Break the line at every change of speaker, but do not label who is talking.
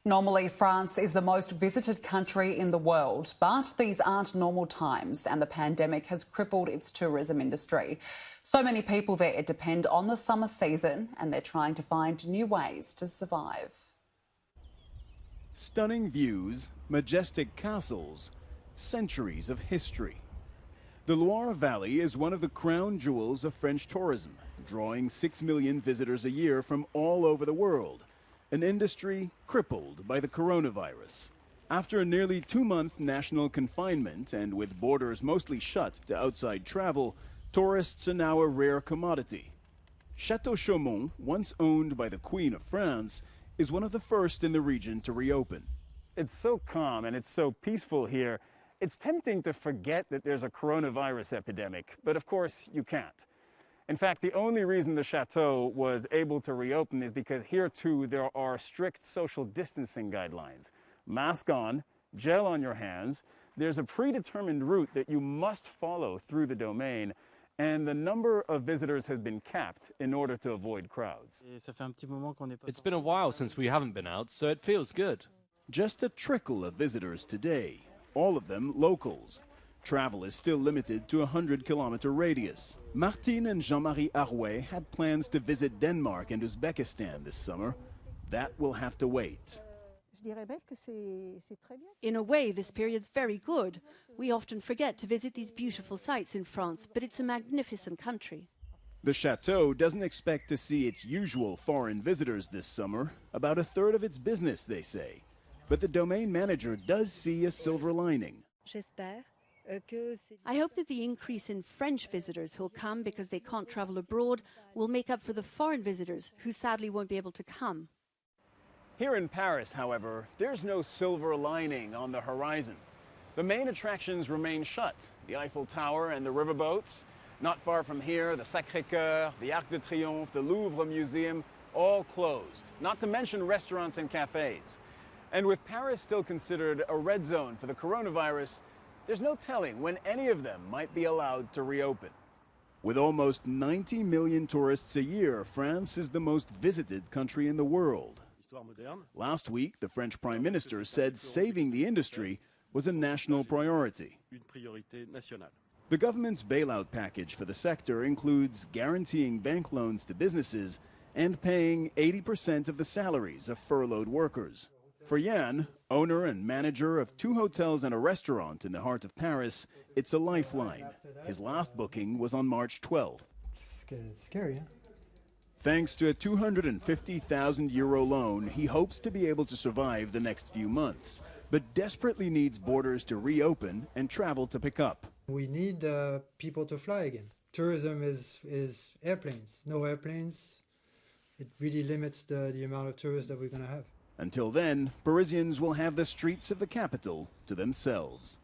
Normally, France is the most visited country in the world, but these aren't normal times and the pandemic has crippled its tourism industry. So many people there depend on the summer season and they're trying to find new ways to survive.
Stunning views, majestic castles, centuries of history. The Loire Valley is one of the crown jewels of French tourism, drawing 6 million visitors a year from all over the world. An industry crippled by the coronavirus. After a nearly 2-month national confinement and with borders mostly shut to outside travel, tourists are now a rare commodity. Château Chaumont, once owned by the Queen of France, is one of the first in the region to reopen.
It's so calm and it's so peaceful here. It's tempting to forget that there's a coronavirus epidemic, but of course you can't. In fact, the only reason the chateau was able to reopen is because here too there are strict social distancing guidelines. Mask on, gel on your hands. There's a predetermined route that you must follow through the domain, and the number of visitors has been capped in order to avoid crowds.
It's been a while since we haven't been out, so it feels good.
Just a trickle of visitors today, all of them locals. Travel is still limited to a 100-kilometer radius. Martine and Jean-Marie Arouet had plans to visit Denmark and Uzbekistan this summer. That will have to wait.
In a way, this period's very good. We often forget to visit these beautiful sites in France, but it's a magnificent country.
The chateau doesn't expect to see its usual foreign visitors this summer, about a third of its business, they say. But the domain manager does see a silver lining.
I hope that the increase in French visitors who'll come because they can't travel abroad will make up for the foreign visitors who sadly won't be able to come.
Here in Paris, however, there's no silver lining on the horizon. The main attractions remain shut. The Eiffel Tower and the riverboats. Not far from here, the Sacré-Cœur, the Arc de Triomphe, the Louvre Museum, all closed. Not to mention restaurants and cafes. And with Paris still considered a red zone for the coronavirus, there's no telling when any of them might be allowed to reopen.
With almost 90 million tourists a year, France is the most visited country in the world. Last week, the French Prime Minister said saving the industry was a national priority. The government's bailout package for the sector includes guaranteeing bank loans to businesses and paying 80% of the salaries of furloughed workers. For Yann, owner and manager of 2 hotels and a restaurant in the heart of Paris, it's a lifeline. His last booking was on March 12th.
It's scary, huh?
Thanks to a €250,000 loan, he hopes to be able to survive the next few months, but desperately needs borders to reopen and travel to pick up.
We need people to fly again. Tourism is airplanes. No airplanes, it really limits the amount of tourists that we're going to have.
Until then, Parisians will have the streets of the capital to themselves.